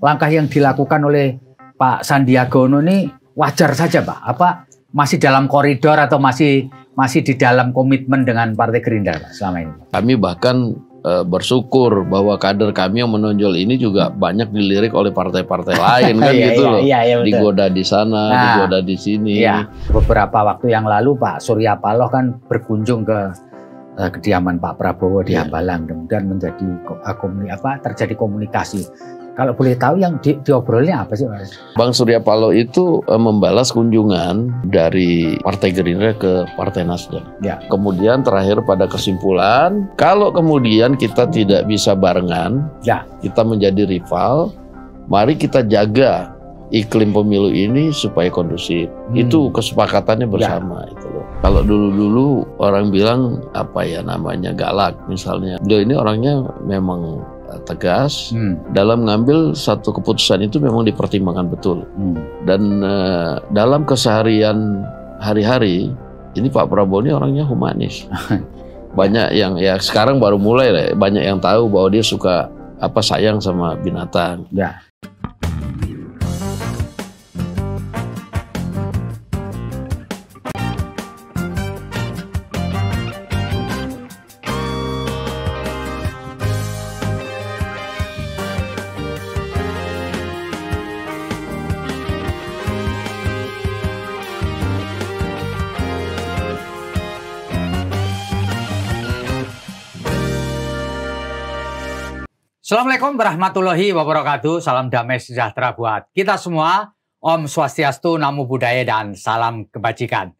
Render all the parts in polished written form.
langkah yang dilakukan oleh Pak Sandiaga Uno ini wajar saja, Pak? Apa masih dalam koridor atau masih di dalam komitmen dengan Partai Gerindra, Pak, selama ini? Kami bahkan bersyukur bahwa kader kami yang menonjol ini juga banyak dilirik oleh partai-partai lain kan gitu loh. Iya, digoda di sana, digoda di sini. Iya. Beberapa waktu yang lalu Pak Surya Paloh kan berkunjung ke kediaman Pak Prabowo di Hambalang, kemudian menjadi terjadi komunikasi. Kalau boleh tahu yang diobrolnya apa sih, Mas? Bang Surya Paloh itu membalas kunjungan dari Partai Gerindra ke Partai Nasdem. Ya. Kemudian terakhir pada kesimpulan, kalau kemudian kita tidak bisa barengan, kita menjadi rival, mari kita jaga iklim pemilu ini supaya kondusif. Itu kesepakatannya bersama. Itu loh. Kalau dulu-dulu orang bilang galak misalnya. Beliau ini orangnya memang tegas dalam mengambil satu keputusan itu memang dipertimbangkan betul. Dan dalam keseharian hari-hari ini Pak Prabowo ini orangnya humanis. Banyak yang sekarang baru mulai banyak yang tahu bahwa dia suka sayang sama binatang. Ya. Assalamualaikum warahmatullahi wabarakatuh. Salam damai sejahtera buat kita semua. Om Swastiastu, Namo Buddhaya, dan salam kebajikan.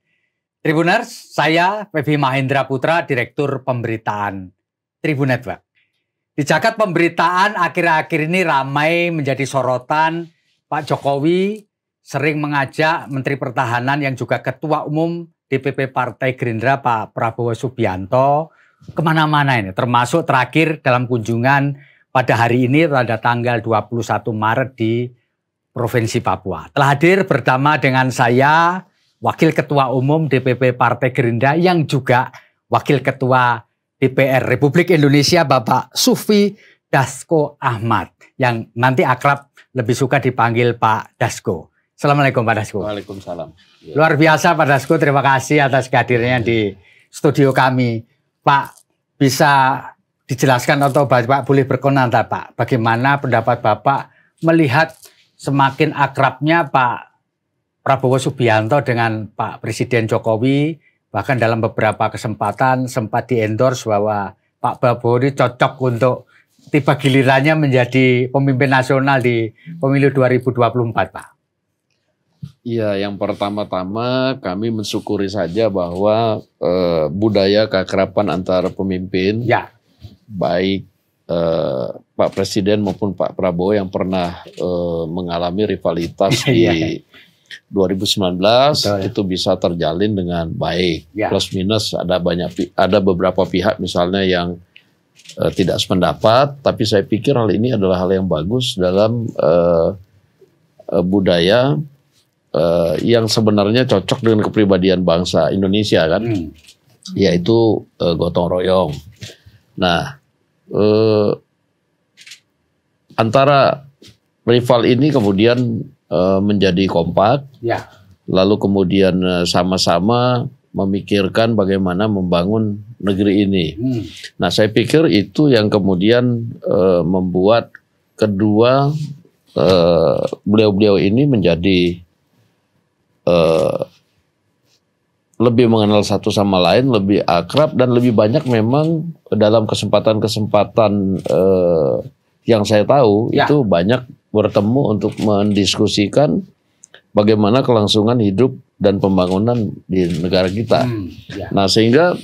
Tribuners, saya Pevi Mahendra Putra, Direktur Pemberitaan Tribun Network. Di jagat pemberitaan akhir-akhir ini ramai menjadi sorotan. Pak Jokowi sering mengajak Menteri Pertahanan yang juga Ketua Umum DPP Partai Gerindra, Pak Prabowo Subianto, kemana-mana ini. Termasuk terakhir dalam kunjungan pada hari ini pada tanggal 21 Maret di Provinsi Papua. Telah hadir bersama dengan saya, Wakil Ketua Umum DPP Partai Gerindra yang juga Wakil Ketua DPR Republik Indonesia, Bapak Sufi Dasko Ahmad, yang nanti akrab lebih suka dipanggil Pak Dasko. Assalamualaikum Pak Dasko. Waalaikumsalam. Luar biasa Pak Dasko, terima kasih atas kehadirannya di studio kami. Pak, bisa dijelaskan atau Bapak boleh berkomentar Pak, bagaimana pendapat Bapak melihat semakin akrabnya Pak Prabowo Subianto dengan Pak Presiden Jokowi, bahkan dalam beberapa kesempatan sempat di-endorse bahwa Pak Prabowo ini cocok untuk tiba gilirannya menjadi pemimpin nasional di pemilu 2024 Pak. Iya, yang pertama-tama kami mensyukuri saja bahwa budaya keakraban antara pemimpin, baik Pak Presiden maupun Pak Prabowo yang pernah mengalami rivalitas di 2019 itu bisa terjalin dengan baik. Plus minus ada beberapa pihak misalnya yang tidak sependapat, tapi saya pikir hal ini adalah hal yang bagus dalam budaya yang sebenarnya cocok dengan kepribadian bangsa Indonesia kan, yaitu gotong royong. Nah, antara rival ini kemudian menjadi kompak, lalu kemudian sama-sama memikirkan bagaimana membangun negeri ini. Nah, saya pikir itu yang kemudian membuat kedua beliau-beliau ini menjadi lebih mengenal satu sama lain, lebih akrab, dan lebih banyak memang dalam kesempatan-kesempatan yang saya tahu itu banyak bertemu untuk mendiskusikan bagaimana kelangsungan hidup dan pembangunan di negara kita. Nah, sehingga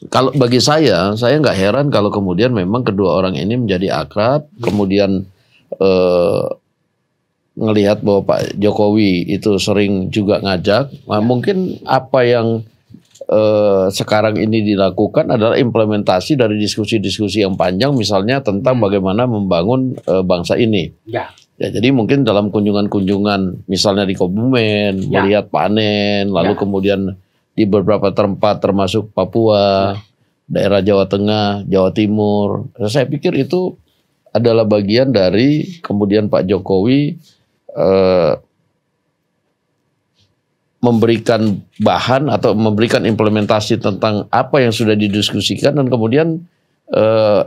kalau bagi saya nggak heran kalau kemudian memang kedua orang ini menjadi akrab, kemudian ngelihat bahwa Pak Jokowi itu sering juga ngajak. Nah, mungkin apa yang sekarang ini dilakukan adalah implementasi dari diskusi-diskusi yang panjang, misalnya tentang bagaimana membangun bangsa ini. Ya, jadi mungkin dalam kunjungan-kunjungan, misalnya di Kebumen, melihat panen, lalu kemudian di beberapa tempat termasuk Papua, daerah Jawa Tengah, Jawa Timur. Saya pikir itu adalah bagian dari kemudian Pak Jokowi memberikan bahan atau memberikan implementasi tentang apa yang sudah didiskusikan dan kemudian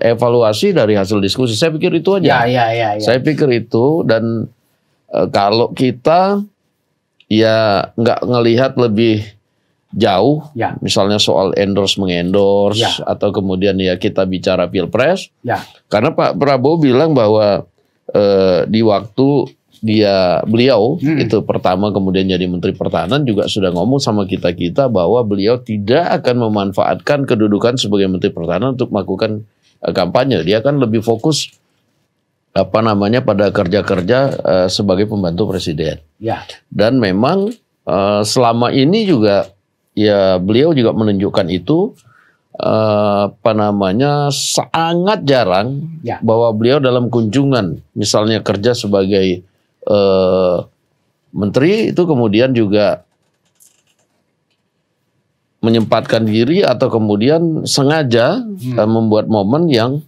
evaluasi dari hasil diskusi. Saya pikir itu aja. Ya. Saya pikir itu, dan kalau kita ya nggak ngelihat lebih jauh, misalnya soal mengendorse, atau kemudian ya kita bicara pilpres, karena Pak Prabowo bilang bahwa di waktu beliau itu pertama kemudian jadi Menteri Pertahanan juga sudah ngomong sama kita bahwa beliau tidak akan memanfaatkan kedudukan sebagai Menteri Pertahanan untuk melakukan kampanye. Dia akan lebih fokus pada kerja-kerja sebagai pembantu presiden. Dan memang selama ini juga ya beliau juga menunjukkan itu sangat jarang bahwa beliau dalam kunjungan misalnya kerja sebagai menteri itu kemudian juga menyempatkan diri atau kemudian sengaja membuat momen yang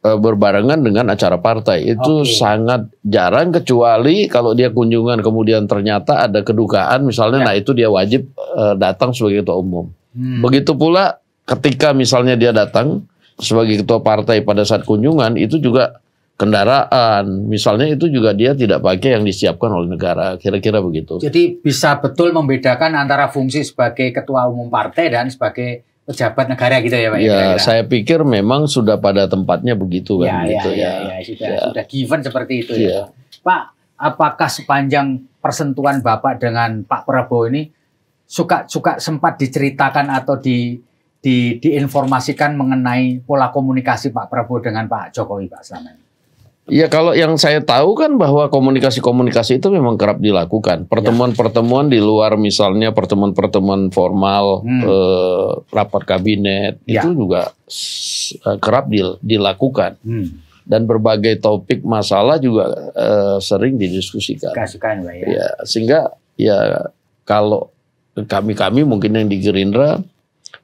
berbarengan dengan acara partai. Itu sangat jarang, kecuali kalau dia kunjungan kemudian ternyata ada kedukaan misalnya, nah itu dia wajib datang sebagai ketua umum. Begitu pula ketika misalnya dia datang sebagai ketua partai pada saat kunjungan, itu juga kendaraan misalnya itu juga dia tidak pakai yang disiapkan oleh negara, kira-kira begitu. Jadi bisa betul membedakan antara fungsi sebagai ketua umum partai dan sebagai pejabat negara gitu ya Pak? Ya, saya pikir memang sudah pada tempatnya begitu kan. Sudah given seperti itu ya. Pak, apakah sepanjang persentuhan Bapak dengan Pak Prabowo ini suka sempat diceritakan atau diinformasikan mengenai pola komunikasi Pak Prabowo dengan Pak Jokowi Pak selama ini? Ya, kalau yang saya tahu kan bahwa komunikasi-komunikasi itu memang kerap dilakukan. Pertemuan-pertemuan di luar misalnya pertemuan-pertemuan formal, rapat kabinet, itu juga kerap dilakukan. Dan berbagai topik masalah juga sering didiskusikan. Ya, sehingga ya kalau kami mungkin yang di Gerindra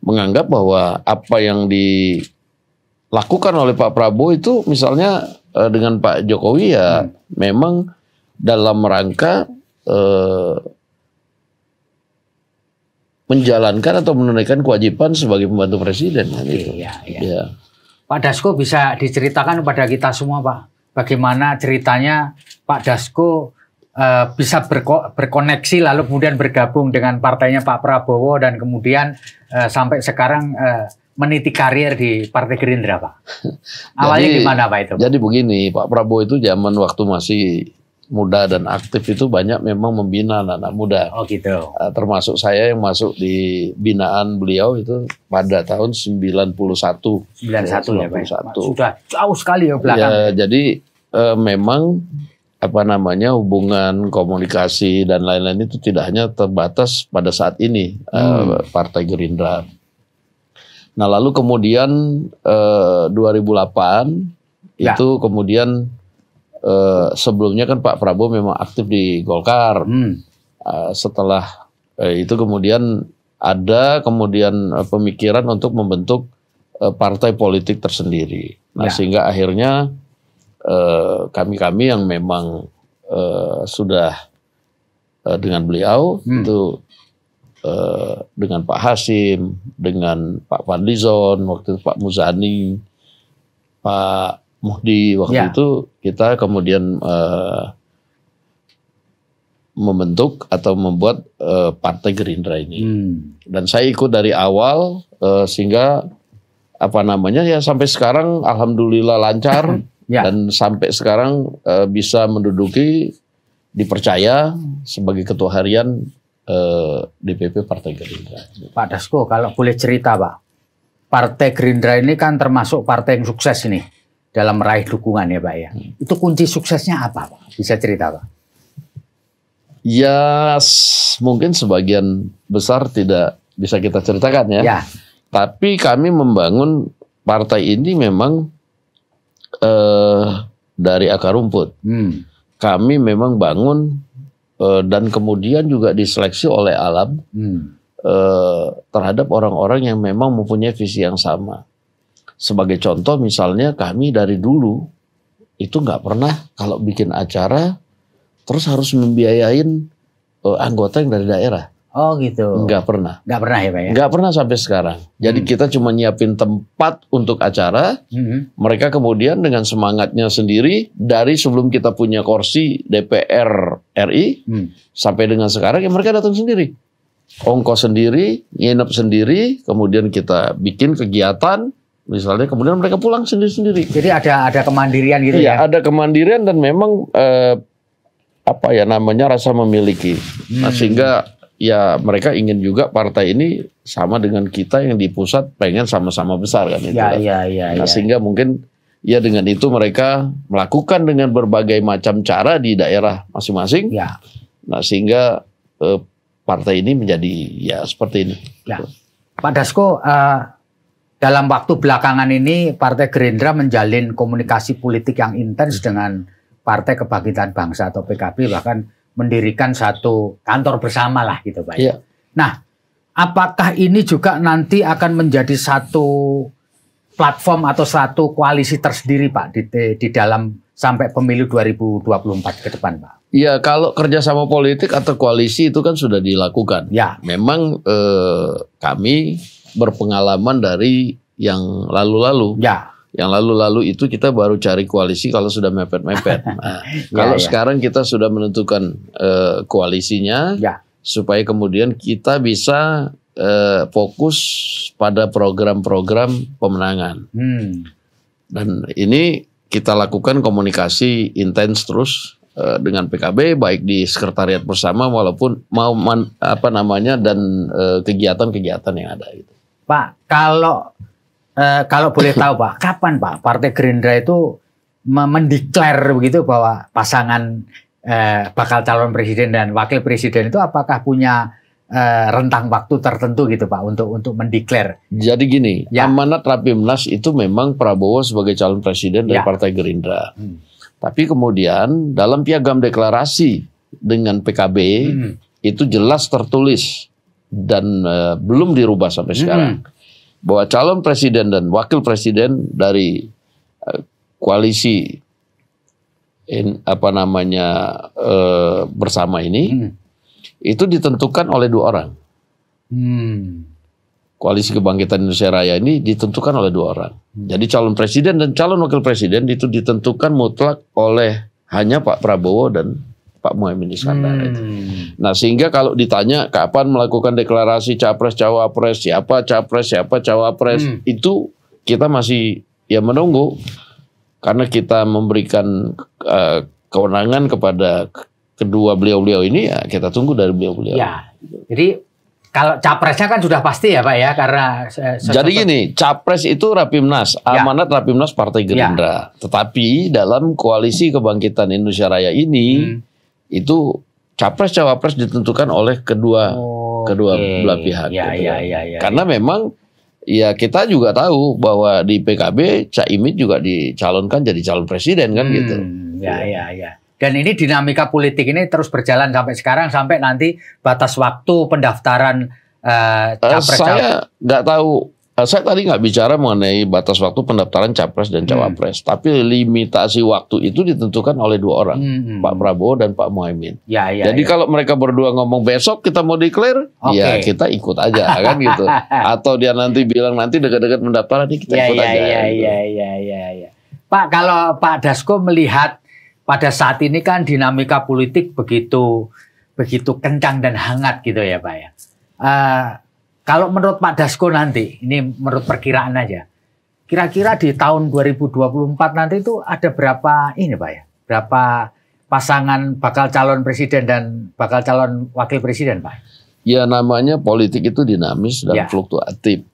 menganggap bahwa apa yang dilakukan oleh Pak Prabowo itu misalnya dengan Pak Jokowi ya memang dalam rangka menjalankan atau menunaikan kewajiban sebagai pembantu presiden. Iya. Pak Dasko, bisa diceritakan kepada kita semua Pak, bagaimana ceritanya Pak Dasko bisa berkoneksi lalu kemudian bergabung dengan partainya Pak Prabowo dan kemudian sampai sekarang meniti karir di Partai Gerindra Pak. Awalnya gimana Pak itu? Jadi begini, Pak Prabowo itu zaman waktu masih muda dan aktif itu banyak memang membina anak-anak muda. Oh gitu. Termasuk saya yang masuk di binaan beliau itu pada tahun 91. 91 ya Pak. Sudah jauh sekali ya belakang. Ya, jadi memang hubungan komunikasi dan lain-lain itu tidak hanya terbatas pada saat ini Partai Gerindra. Nah lalu kemudian 2008 itu kemudian sebelumnya kan Pak Prabowo memang aktif di Golkar. Setelah itu kemudian ada pemikiran untuk membentuk partai politik tersendiri. Nah sehingga akhirnya kami yang memang sudah dengan beliau itu dengan Pak Hasim, dengan Pak Fadlizon, waktu itu Pak Muzani, Pak Muhdi, waktu itu kita kemudian membentuk atau membuat Partai Gerindra ini. Dan saya ikut dari awal sehingga sampai sekarang alhamdulillah lancar dan sampai sekarang bisa menduduki, dipercaya sebagai ketua harian DPP Partai Gerindra. Pak Dasko, kalau boleh cerita Pak, Partai Gerindra ini kan termasuk partai yang sukses ini dalam meraih dukungan ya Pak ya. Itu kunci suksesnya apa Pak? Bisa cerita Pak? Ya mungkin sebagian besar tidak bisa kita ceritakan ya. Tapi kami membangun partai ini memang dari akar rumput. Kami memang bangun dan kemudian juga diseleksi oleh alam terhadap orang-orang yang memang mempunyai visi yang sama. Sebagai contoh misalnya kami dari dulu itu nggak pernah kalau bikin acara terus harus membiayain anggota yang dari daerah. Oh gitu. Nggak pernah. Nggak pernah ya Pak ya? Nggak pernah sampai sekarang. Jadi kita cuma nyiapin tempat untuk acara. Mereka kemudian dengan semangatnya sendiri dari sebelum kita punya kursi DPR RI sampai dengan sekarang ya mereka datang sendiri. Ongkos sendiri, nginep sendiri, kemudian kita bikin kegiatan. Misalnya kemudian mereka pulang sendiri-sendiri. Jadi ada kemandirian gitu ya? Iya, ada kemandirian dan memang rasa memiliki. Nah, sehingga ya mereka ingin juga partai ini sama dengan kita yang di pusat pengen sama-sama besar kan itu. Nah, sehingga mungkin ya dengan itu mereka melakukan dengan berbagai macam cara di daerah masing-masing. Ya. Nah, sehingga partai ini menjadi ya seperti ini. Ya. Pak Dasko, dalam waktu belakangan ini Partai Gerindra menjalin komunikasi politik yang intens dengan Partai Kebangkitan Bangsa atau PKB, bahkan mendirikan satu kantor bersama lah gitu Pak. Iya. Nah, apakah ini juga nanti akan menjadi satu platform atau satu koalisi tersendiri Pak di dalam sampai pemilu 2024 ke depan Pak? Iya, kalau kerjasama politik atau koalisi itu kan sudah dilakukan. Ya. Memang kami berpengalaman dari yang lalu-lalu. Ya. Yang lalu-lalu itu kita baru cari koalisi kalau sudah mepet-mepet. Nah, kalau sekarang kita sudah menentukan koalisinya, supaya kemudian kita bisa fokus pada program-program pemenangan. Dan ini kita lakukan komunikasi intens terus dengan PKB, baik di sekretariat bersama walaupun dan kegiatan-kegiatan yang ada. Gitu. Pak, kalau boleh tahu Pak, kapan Pak Partai Gerindra itu mendeklar begitu bahwa pasangan bakal calon presiden dan wakil presiden itu apakah punya rentang waktu tertentu gitu Pak untuk mendeklar? Jadi gini, amanat Rapimnas itu memang Prabowo sebagai calon presiden dari Partai Gerindra. Tapi kemudian dalam piagam deklarasi dengan PKB itu jelas tertulis dan belum dirubah sampai sekarang. Bahwa calon presiden dan wakil presiden dari koalisi bersama ini itu ditentukan oleh 2 orang. Koalisi Kebangkitan Indonesia Raya ini ditentukan oleh 2 orang. Jadi calon presiden dan calon wakil presiden itu ditentukan mutlak oleh hanya Pak Prabowo dan Pak Muhaimin Iskandar. Nah, sehingga kalau ditanya kapan melakukan deklarasi capres cawapres, siapa capres siapa cawapres, itu kita masih ya menunggu karena kita memberikan kewenangan kepada kedua beliau-beliau ini, ya kita tunggu dari beliau-beliau. Ya, jadi kalau capresnya kan sudah pasti ya Pak ya, karena jadi gini, capres itu Rapimnas, amanat Rapimnas Partai Gerindra. Tetapi dalam koalisi Kebangkitan Indonesia Raya ini itu capres cawapres ditentukan oleh kedua belah pihak. Karena memang ya kita juga tahu bahwa di PKB Caimin juga dicalonkan jadi calon presiden kan gitu. Dan ini dinamika politik ini terus berjalan sampai sekarang, sampai nanti batas waktu pendaftaran capres. Saya nggak tahu. Saya tadi nggak bicara mengenai batas waktu pendaftaran capres dan cawapres, tapi limitasi waktu itu ditentukan oleh 2 orang, Pak Prabowo dan Pak Muhaimin. Jadi kalau mereka berdua ngomong besok kita mau declare, ya kita ikut aja kan gitu. Atau dia nanti bilang nanti dekat-dekat pendaftaran, kita ikut aja. Pak, kalau Pak Dasko melihat pada saat ini kan dinamika politik begitu kencang dan hangat gitu ya Pak ya. Kalau menurut Pak Dasko nanti, ini menurut perkiraan aja, kira-kira di tahun 2024 nanti itu ada berapa ini Pak ya? Berapa pasangan bakal calon presiden dan bakal calon wakil presiden Pak? Ya namanya politik itu dinamis dan fluktuatif.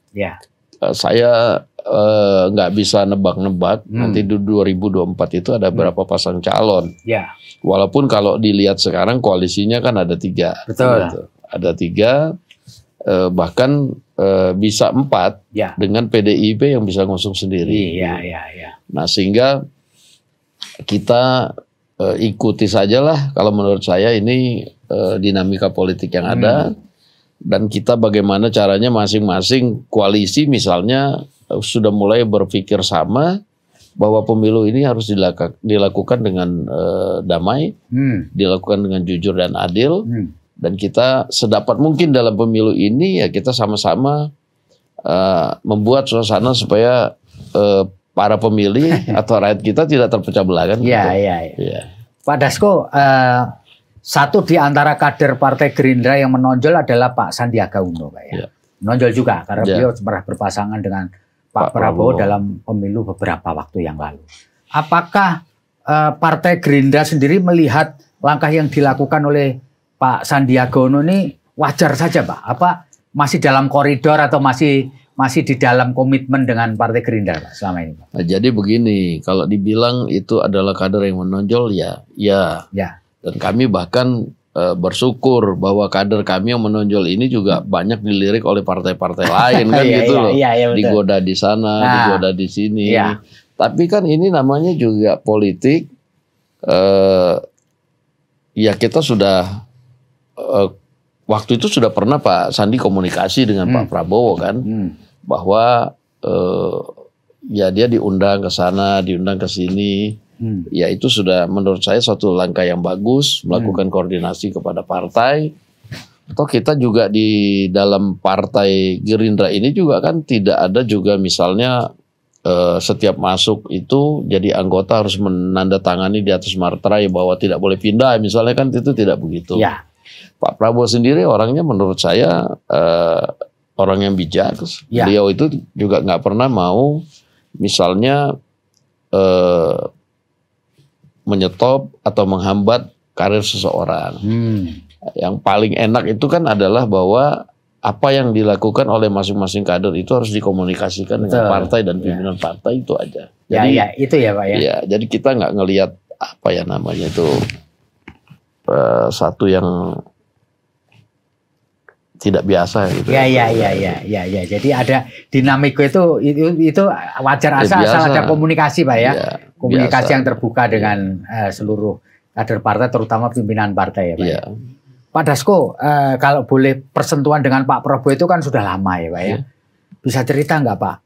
Saya nggak bisa nebak-nebak nanti di 2024 itu ada berapa pasang calon. Walaupun kalau dilihat sekarang koalisinya kan ada 3. Betul. Gitu. Ada 3. Bahkan bisa 4 dengan PDIP yang bisa ngusung sendiri. Nah sehingga kita ikuti sajalah kalau menurut saya ini dinamika politik yang ada dan kita bagaimana caranya masing-masing koalisi misalnya sudah mulai berpikir sama bahwa pemilu ini harus dilakukan dengan damai, dilakukan dengan jujur dan adil, dan kita sedapat mungkin dalam pemilu ini ya kita sama-sama membuat suasana supaya para pemilih atau rakyat kita tidak terpecah belah kan? Iya. Pak Dasko, satu di antara kader Partai Gerindra yang menonjol adalah Pak Sandiaga Uno, Pak ya. Menonjol juga karena beliau pernah berpasangan dengan Pak Prabowo dalam pemilu beberapa waktu yang lalu. Apakah Partai Gerindra sendiri melihat langkah yang dilakukan oleh Pak Sandiaga Uno ini wajar saja, Pak? Apa masih dalam koridor atau masih di dalam komitmen dengan Partai Gerindra, Pak, selama ini, Pak? Nah, jadi begini, kalau dibilang itu adalah kader yang menonjol, ya. Dan kami bahkan bersyukur bahwa kader kami yang menonjol ini juga banyak dilirik oleh partai-partai lain kan gitu loh. Digoda di sana, digoda di sini. Tapi kan ini namanya juga politik. Ya kita sudah waktu itu sudah pernah Pak Sandi komunikasi dengan Pak Prabowo kan, bahwa ya dia diundang ke sana, diundang ke sini. Ya itu sudah menurut saya suatu langkah yang bagus, melakukan koordinasi kepada partai. Atau kita juga di dalam Partai Gerindra ini juga kan tidak ada juga misalnya setiap masuk itu jadi anggota harus menandatangani di atas materai bahwa tidak boleh pindah, misalnya kan itu tidak begitu. Pak Prabowo sendiri orangnya menurut saya orang yang bijak. Beliau itu juga nggak pernah mau misalnya menyetop atau menghambat karir seseorang. Yang paling enak itu kan adalah bahwa apa yang dilakukan oleh masing-masing kader itu harus dikomunikasikan dengan partai dan pimpinan partai, itu aja. Jadi itu ya Pak ya. Ya, jadi kita nggak ngelihat apa ya namanya itu satu yang tidak biasa gitu. Ya. Jadi ada dinamika itu wajar asal ada komunikasi, Pak ya. Komunikasi yang terbuka dengan seluruh kader partai, terutama pimpinan partai ya, Pak. Pak Dasko, kalau boleh persentuhan dengan Pak Prabowo itu kan sudah lama ya, Pak ya. Bisa cerita nggak Pak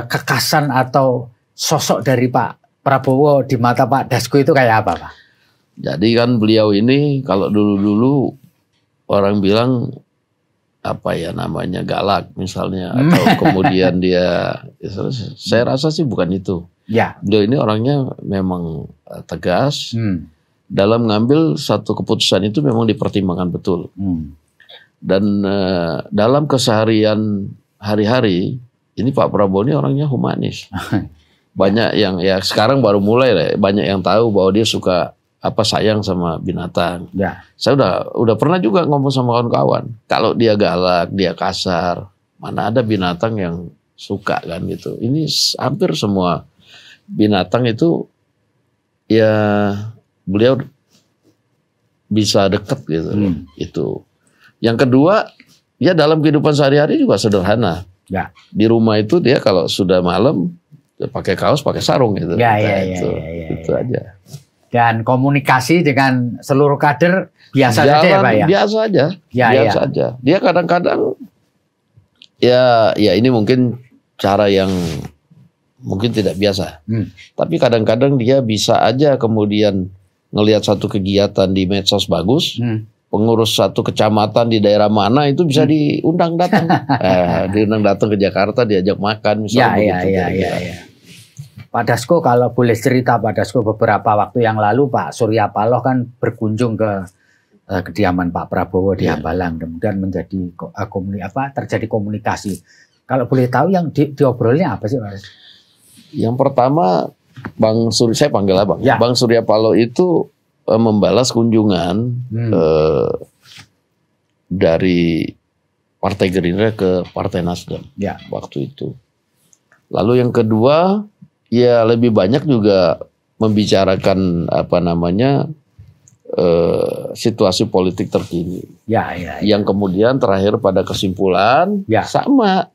kekasan atau sosok dari Pak Prabowo di mata Pak Dasko itu kayak apa, Pak? Jadi kan beliau ini kalau dulu orang bilang apa ya namanya galak misalnya, atau kemudian dia, saya rasa sih bukan itu. Beliau ini orangnya memang tegas, dalam mengambil satu keputusan itu memang dipertimbangkan betul. Dan dalam keseharian hari-hari ini Pak Prabowo ini orangnya humanis. Banyak yang ya sekarang baru mulai lah, banyak yang tahu bahwa dia suka sayang sama binatang. Saya udah pernah juga ngomong sama kawan-kawan, kalau dia galak, dia kasar, mana ada binatang yang suka kan gitu. Ini hampir semua binatang itu ya beliau bisa deket gitu. Itu. Yang kedua, ya dalam kehidupan sehari-hari juga sederhana. Di rumah itu dia kalau sudah malam dia pakai kaos, pakai sarung gitu. Itu aja. Dan komunikasi dengan seluruh kader biasa saja ya Pak ya? Biasa aja. Biasa aja. Dia kadang-kadang ya ini mungkin cara yang mungkin tidak biasa. Tapi kadang-kadang dia bisa aja kemudian ngelihat satu kegiatan di medsos bagus, pengurus satu kecamatan di daerah mana itu bisa diundang datang. Diundang datang ke Jakarta, diajak makan misalnya. Pak Dasko, kalau boleh cerita Pak Dasko, beberapa waktu yang lalu Pak Surya Paloh kan berkunjung ke kediaman Pak Prabowo di Hambalang, kemudian terjadi komunikasi. Kalau boleh tahu yang diobrolnya apa sih Pak? Yang pertama saya panggil Abang. Bang Surya Paloh itu membalas kunjungan dari Partai Gerindra ke Partai Nasdem waktu itu. Lalu yang kedua, ya lebih banyak juga membicarakan situasi politik terkini. Yang kemudian terakhir pada kesimpulan sama.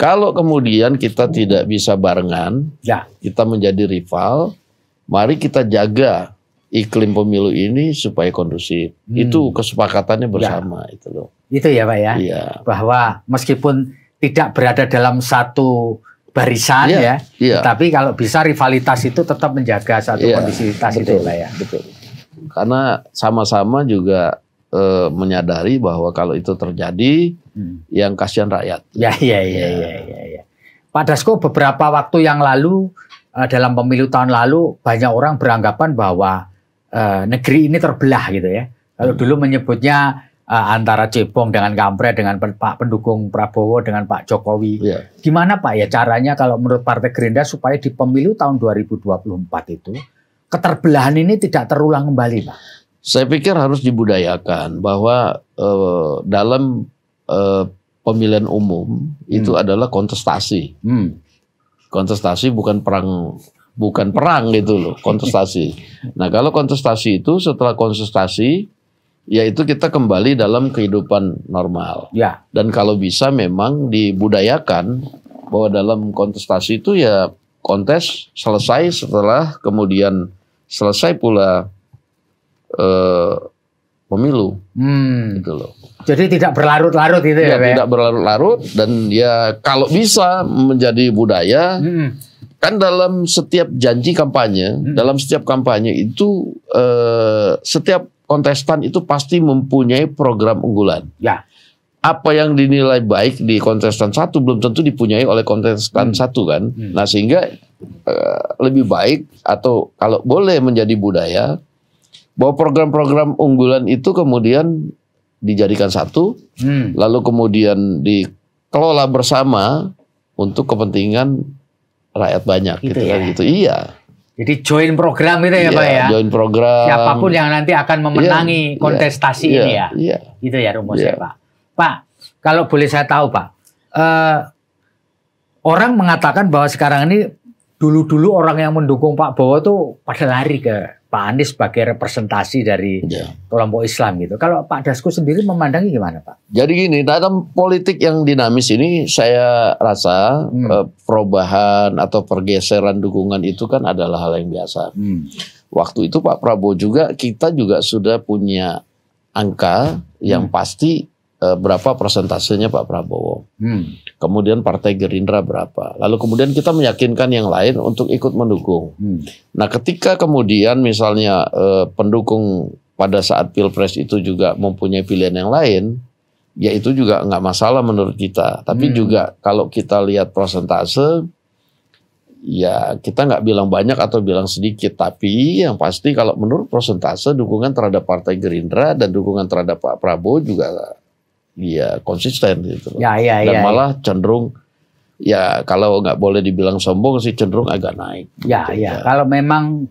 Kalau kemudian kita tidak bisa barengan, kita menjadi rival, mari kita jaga iklim pemilu ini supaya kondusif. Itu kesepakatannya bersama itu loh. Itu ya Pak ya. Bahwa meskipun tidak berada dalam satu barisan ya. Iya. Tapi kalau bisa rivalitas itu tetap menjaga satu kondisivitas itu Pak ya. Betul. Karena sama-sama juga menyadari bahwa kalau itu terjadi yang kasihan rakyat. Ya. Pak Dasko, beberapa waktu yang lalu dalam pemilu tahun lalu banyak orang beranggapan bahwa negeri ini terbelah gitu ya. Kalau dulu menyebutnya antara cebong dengan kampret, dengan Pak pendukung Prabowo dengan Pak Jokowi. Gimana Pak ya caranya kalau menurut Partai Gerindra supaya di pemilu tahun 2024 itu keterbelahan ini tidak terulang kembali Pak? Saya pikir harus dibudayakan bahwa dalam pemilihan umum itu adalah kontestasi. Kontestasi bukan perang gitu loh, kontestasi. Nah, kalau kontestasi itu setelah kontestasi yaitu kita kembali dalam kehidupan normal. Ya. Dan kalau bisa memang dibudayakan bahwa dalam kontestasi itu ya kontes selesai setelah kemudian selesai pula pemilu. Gitu loh. Jadi tidak berlarut-larut itu ya, tidak berlarut-larut dan ya kalau bisa menjadi budaya. Kan dalam setiap janji kampanye, dalam setiap kampanye itu setiap kontestan itu pasti mempunyai program unggulan. Ya. Apa yang dinilai baik di kontestan satu belum tentu dipunyai oleh kontestan satu kan. Nah sehingga lebih baik atau kalau boleh menjadi budaya bahwa program-program unggulan itu kemudian dijadikan satu, lalu kemudian dikelola bersama untuk kepentingan rakyat banyak gitu kan gitu. Iya. Jadi join program itu ya Pak ya. Join program. Siapapun yang nanti akan memenangi kontestasi ini ya. Itu ya rumusnya Pak. Pak, kalau boleh saya tahu Pak, orang mengatakan bahwa sekarang ini dulu-dulu orang yang mendukung Pak Bowo tuh pada lari ke Pak Anies sebagai representasi dari kelompok Islam gitu. Kalau Pak Dasko sendiri memandangi gimana Pak? Jadi gini, dalam politik yang dinamis ini saya rasa perubahan atau pergeseran dukungan itu kan adalah hal yang biasa. Waktu itu Pak Prabowo juga, kita juga sudah punya angka yang pasti berapa persentasenya Pak Prabowo. Kemudian Partai Gerindra berapa. Lalu kemudian kita meyakinkan yang lain untuk ikut mendukung. Nah ketika kemudian misalnya pendukung pada saat Pilpres itu juga mempunyai pilihan yang lain, ya itu juga nggak masalah menurut kita. Tapi juga kalau kita lihat persentase, ya kita nggak bilang banyak atau bilang sedikit. Tapi yang pasti kalau menurut persentase dukungan terhadap Partai Gerindra dan dukungan terhadap Pak Prabowo juga ya konsisten gitu. Dan malah cenderung ya kalau nggak boleh dibilang sombong sih cenderung agak naik. Kalau memang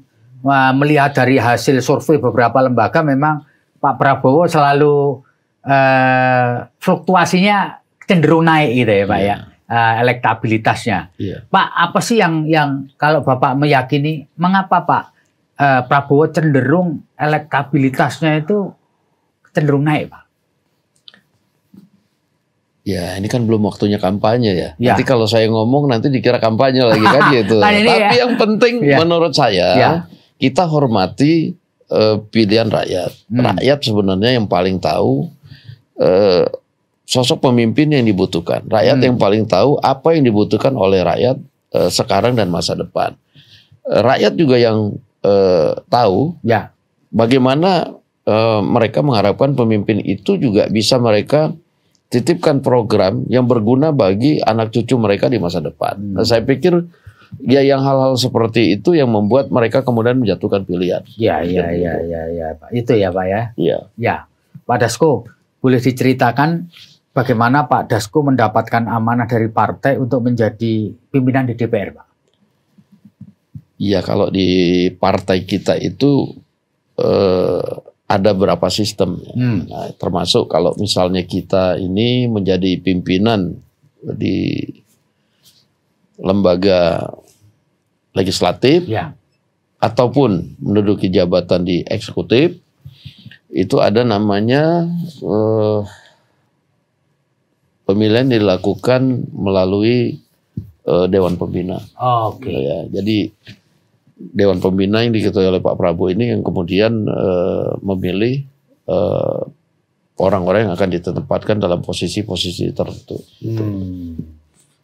melihat dari hasil survei beberapa lembaga memang Pak Prabowo selalu fluktuasinya cenderung naik gitu ya Pak ya. Elektabilitasnya. Pak, apa sih yang kalau Bapak meyakini mengapa Pak Prabowo cenderung elektabilitasnya itu cenderung naik Pak? Ya ini kan belum waktunya kampanye ya. Nanti kalau saya ngomong nanti dikira kampanye lagi kan gitu. Tapi yang penting menurut saya kita hormati pilihan rakyat. Rakyat sebenarnya yang paling tahu sosok pemimpin yang dibutuhkan. Rakyat yang paling tahu apa yang dibutuhkan oleh rakyat sekarang dan masa depan. Rakyat juga yang tahu bagaimana mereka mengharapkan pemimpin itu juga bisa mereka titipkan program yang berguna bagi anak cucu mereka di masa depan. Nah, saya pikir ya yang hal-hal seperti itu yang membuat mereka kemudian menjatuhkan pilihan. Pak. Itu ya Pak ya. Ya, Pak Dasko, boleh diceritakan bagaimana Pak Dasko mendapatkan amanah dari partai untuk menjadi pimpinan di DPR, Pak? Iya, kalau di partai kita itu ada berapa sistem, nah, termasuk kalau misalnya kita ini menjadi pimpinan di lembaga legislatif, ataupun menduduki jabatan di eksekutif, itu ada namanya pemilihan dilakukan melalui Dewan Pembina. Ya, jadi Dewan Pembina yang diketuai oleh Pak Prabowo ini yang kemudian memilih orang-orang yang akan ditempatkan dalam posisi-posisi tertentu.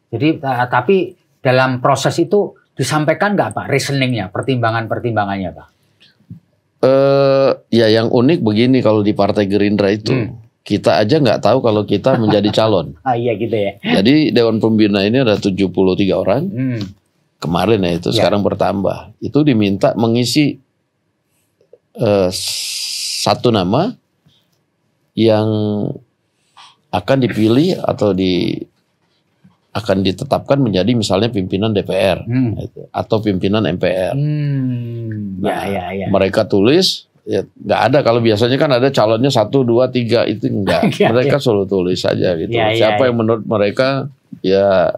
Jadi tapi dalam proses itu disampaikan nggak Pak reasoningnya, pertimbangan-pertimbangannya Pak? Ya yang unik begini kalau di Partai Gerindra itu, kita aja nggak tahu kalau kita menjadi calon. Iya gitu ya. Jadi Dewan Pembina ini ada 73 orang. Kemarin ya itu, sekarang bertambah. Itu diminta mengisi satu nama yang akan dipilih atau akan ditetapkan menjadi misalnya pimpinan DPR atau pimpinan MPR. Mereka tulis, ya nggak ada, kalau biasanya kan ada calonnya 1, 2, 3 itu enggak. Mereka selalu tulis saja gitu. Siapa yang menurut mereka ya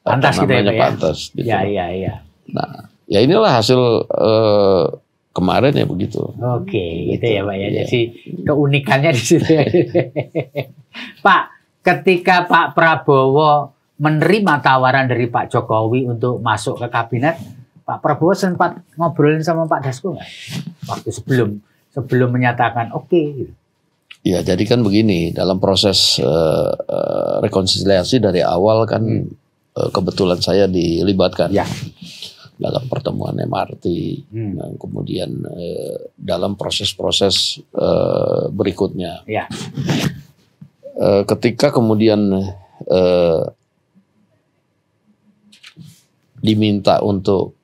pantas gitu ya, pantas. Gitu. Iya. Nah, ya inilah hasil kemarin ya begitu. Oke, gitu ya Pak ya. Jadi keunikannya di situ. Pak, ketika Pak Prabowo menerima tawaran dari Pak Jokowi untuk masuk ke kabinet, Pak Prabowo sempat ngobrolin sama Pak Dasko nggak? Waktu sebelum menyatakan oke. Gitu. Ya, jadi kan begini, dalam proses rekonsiliasi dari awal kan kebetulan saya dilibatkan. Ya. Dalam pertemuan MRT, dan kemudian dalam proses-proses berikutnya. Ya. Ketika kemudian diminta untuk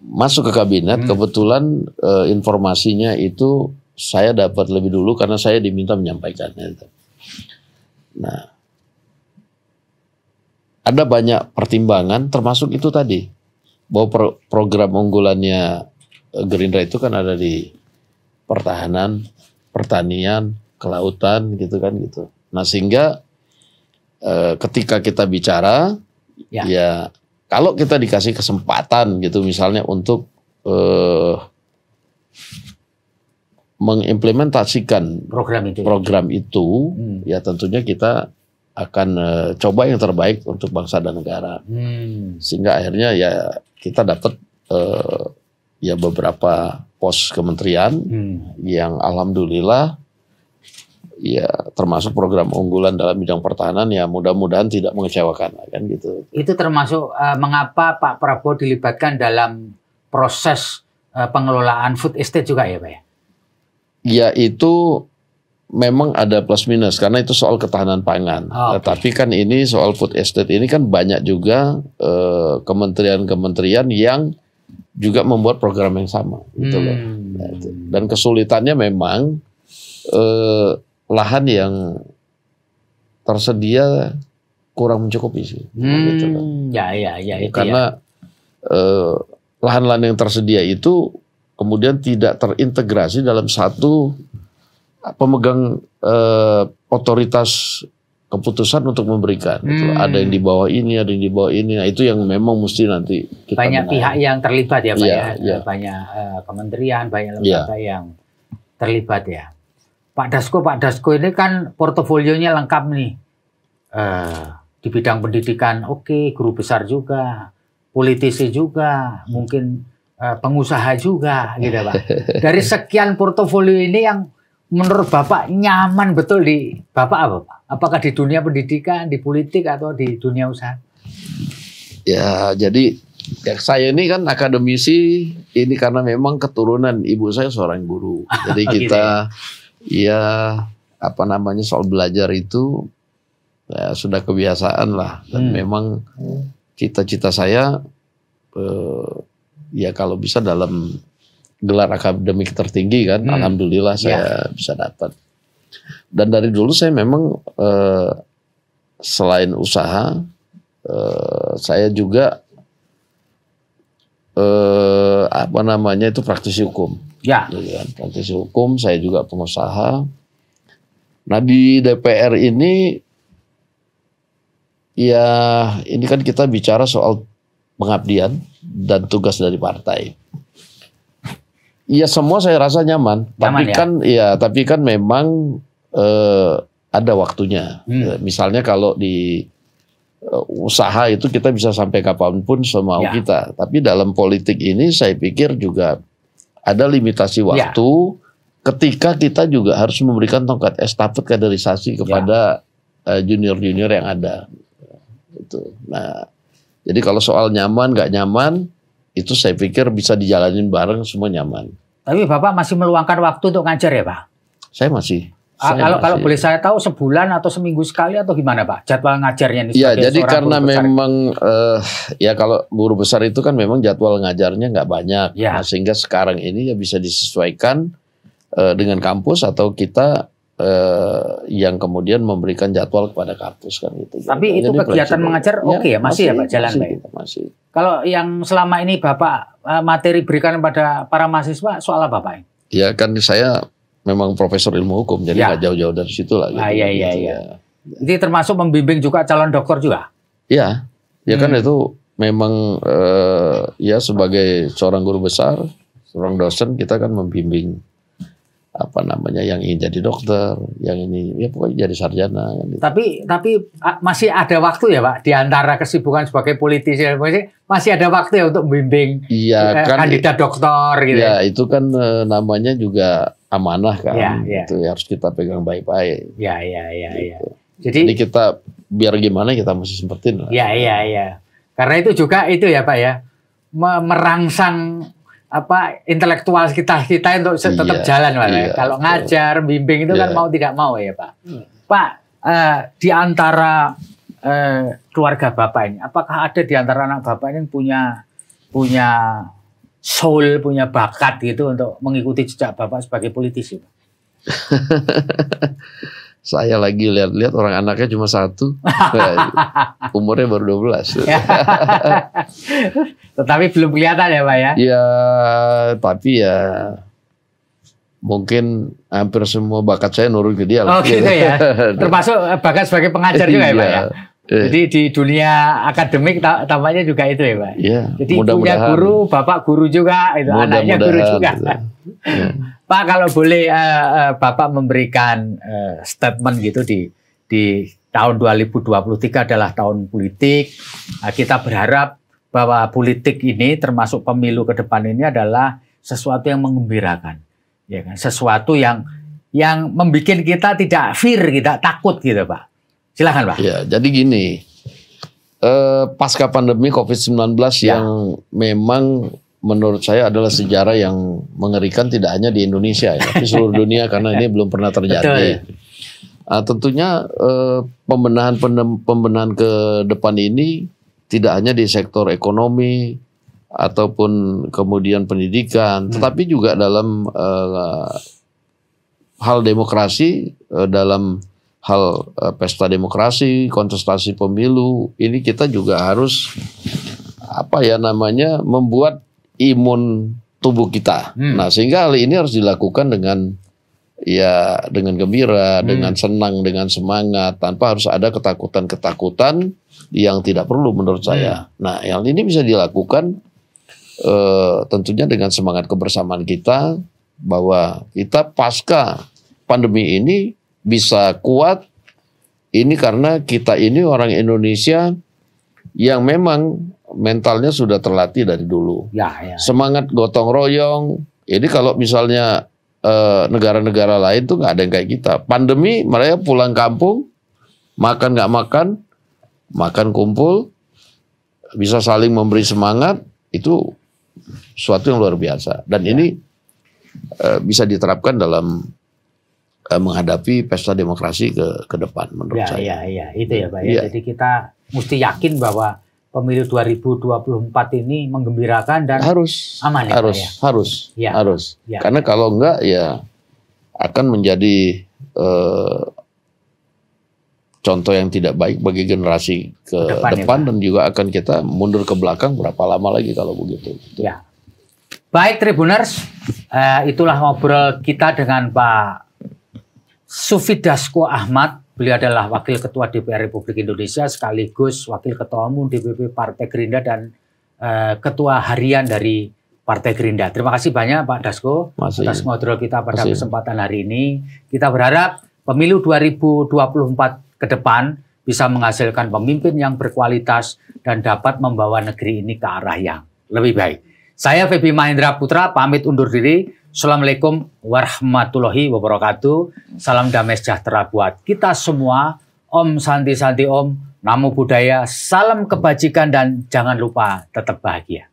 masuk ke kabinet, kebetulan informasinya itu saya dapat lebih dulu karena saya diminta menyampaikannya. Nah, ada banyak pertimbangan, termasuk itu tadi bahwa program unggulannya Gerindra itu kan ada di pertahanan, pertanian, kelautan, gitu kan gitu. Nah sehingga ketika kita bicara, ya kalau kita dikasih kesempatan gitu, misalnya untuk mengimplementasikan program itu, ya tentunya kita akan coba yang terbaik untuk bangsa dan negara. Sehingga akhirnya ya kita dapat ya beberapa pos kementerian yang alhamdulillah ya termasuk program unggulan dalam bidang pertahanan, ya mudah-mudahan tidak mengecewakan kan gitu. Itu termasuk mengapa Pak Prabowo dilibatkan dalam proses pengelolaan food estate juga ya Pak ya? Ya itu memang ada plus minus karena itu soal ketahanan pangan. Tapi kan ini soal food estate ini kan banyak juga kementerian-kementerian yang juga membuat program yang sama gitu loh. Dan kesulitannya memang lahan yang tersedia kurang mencukupi sih. Gitu loh. Ya, itu karena lahan-lahan yang tersedia itu kemudian tidak terintegrasi dalam satu pemegang otoritas keputusan untuk memberikan. Ada yang di bawah ini, ada yang di bawah ini. Nah, itu yang memang mesti nanti kita banyak benar. Pihak yang terlibat ya Pak ya. Banyak kementerian, banyak lembaga yang terlibat ya. Pak Dasko ini kan portofolionya lengkap nih. Di bidang pendidikan guru besar juga, politisi juga, mungkin pengusaha juga gitu Pak. Dari sekian portofolio ini yang menurut Bapak nyaman betul di Bapak apa Pak? Apakah di dunia pendidikan, di politik, atau di dunia usaha? Ya, jadi ya saya ini kan akademisi, ini karena memang keturunan ibu saya seorang guru. Jadi kita soal belajar itu ya, sudah kebiasaan lah. Dan memang cita-cita saya ya kalau bisa dalam gelar akademik tertinggi kan, alhamdulillah saya bisa dapat. Dan dari dulu saya memang selain usaha, saya juga itu praktisi hukum. Ya. Praktisi hukum, saya juga pengusaha. Nah di DPR ini, ya ini kan kita bicara soal pengabdian dan tugas dari partai. Ya semua saya rasa nyaman tapi kan memang ada waktunya. Misalnya kalau di usaha itu kita bisa sampai kapanpun semau kita. Tapi dalam politik ini saya pikir juga ada limitasi waktu ketika kita juga harus memberikan tongkat estafet kaderisasi kepada junior-junior yang ada. Itu. Nah, jadi kalau soal nyaman nggak nyaman, itu saya pikir bisa dijalanin bareng semua nyaman. Tapi Bapak masih meluangkan waktu untuk ngajar ya Pak? Saya masih. Kalau boleh saya tahu sebulan atau seminggu sekali atau gimana Pak jadwal ngajarnya ini? Ya jadi karena memang ya kalau guru besar itu kan memang jadwal ngajarnya nggak banyak, nah, sehingga sekarang ini ya bisa disesuaikan dengan kampus atau kita yang kemudian memberikan jadwal kepada kampus kan itu. Tapi itu kegiatan mengajar oke ya masih ya Pak jalan baik. Masih. Kalau yang selama ini Bapak materi berikan kepada para mahasiswa soal apa Pak? Ya kan saya memang profesor ilmu hukum, jadi nggak jauh-jauh dari situ lah. Gitu, iya. Jadi termasuk membimbing juga calon doktor juga? Iya, ya kan itu memang ya sebagai seorang guru besar, seorang dosen kita kan membimbing apa namanya yang ingin jadi dokter, yang ini ya pokoknya jadi sarjana. Gitu. Tapi masih ada waktu ya Pak di antara kesibukan sebagai politisi masih ada waktu ya untuk membimbing kandidat dokter gitu. Ya itu kan namanya juga amanah kan, itu harus kita pegang baik-baik. Iya. Gitu. Jadi kita biar gimana kita mesti sempetin lah. Iya. Karena itu juga itu ya Pak ya merangsang intelektual kita untuk tetap jalan Pak. Kalau ngajar, bimbing itu kan mau tidak mau ya Pak. Pak di antara keluarga Bapak ini, apakah ada di antara anak Bapak ini punya soul, punya bakat gitu untuk mengikuti jejak Bapak sebagai politisi? Saya lagi lihat-lihat orang anaknya cuma 1. Umurnya baru 12. Tetapi belum kelihatan ya Pak ya? Ya, tapi ya mungkin hampir semua bakat saya nurun ke dia. Oh gitu ya? Termasuk bakat sebagai pengajar juga ya Pak ya? Jadi di dunia akademik tampaknya juga itu ya Pak. Ya, jadi punya guru, Bapak guru juga, itu anaknya guru juga. Pak kalau boleh Bapak memberikan statement gitu di tahun 2023 adalah tahun politik. Kita berharap bahwa politik ini termasuk pemilu ke depan ini adalah sesuatu yang menggembirakan, ya kan? Sesuatu yang membuat kita tidak fear, kita takut gitu Pak. Silakan Pak. Ya, jadi gini, pasca pandemi COVID-19 yang memang menurut saya adalah sejarah yang mengerikan tidak hanya di Indonesia ya, tapi seluruh dunia karena ini belum pernah terjadi. Tentunya pembenahan ke depan ini tidak hanya di sektor ekonomi ataupun kemudian pendidikan, tetapi juga dalam hal demokrasi, dalam hal pesta demokrasi, kontestasi pemilu, ini kita juga harus membuat imun tubuh kita. Nah, sehingga hal ini harus dilakukan dengan gembira, dengan senang, dengan semangat, tanpa harus ada ketakutan-ketakutan yang tidak perlu menurut saya. Nah, yang ini bisa dilakukan tentunya dengan semangat kebersamaan kita, bahwa kita pasca pandemi ini bisa kuat, ini karena kita ini orang Indonesia yang memang mentalnya sudah terlatih dari dulu. Semangat gotong royong. Ini kalau misalnya negara-negara lain tuh nggak ada yang kayak kita. Pandemi mereka pulang kampung, makan nggak makan, makan kumpul, bisa saling memberi semangat, itu suatu yang luar biasa. Dan ini bisa diterapkan dalam menghadapi pesta demokrasi ke depan menurut saya. Iya, itu ya Pak. Ya. Jadi kita mesti yakin bahwa pemilu 2024 ini menggembirakan dan aman ya Pak ya? Harus. Karena kalau enggak ya akan menjadi contoh yang tidak baik bagi generasi ke depan dan juga akan kita mundur ke belakang berapa lama lagi kalau begitu. Ya. Baik Tribuners, itulah ngobrol kita dengan Pak Sufid Dasko Ahmad. Beliau adalah Wakil Ketua DPR Republik Indonesia sekaligus Wakil Ketua Umum DPP Partai Gerindra dan Ketua Harian dari Partai Gerindra. Terima kasih banyak Pak Dasko atas ngobrol kita pada kesempatan hari ini. Kita berharap pemilu 2024 ke depan bisa menghasilkan pemimpin yang berkualitas dan dapat membawa negeri ini ke arah yang lebih baik. Saya Febi Mahendra Putra pamit undur diri. Assalamualaikum warahmatullahi wabarakatuh. Salam damai sejahtera buat kita semua. Om Santi Santi Om. Namo Buddhaya, salam kebajikan dan jangan lupa tetap bahagia.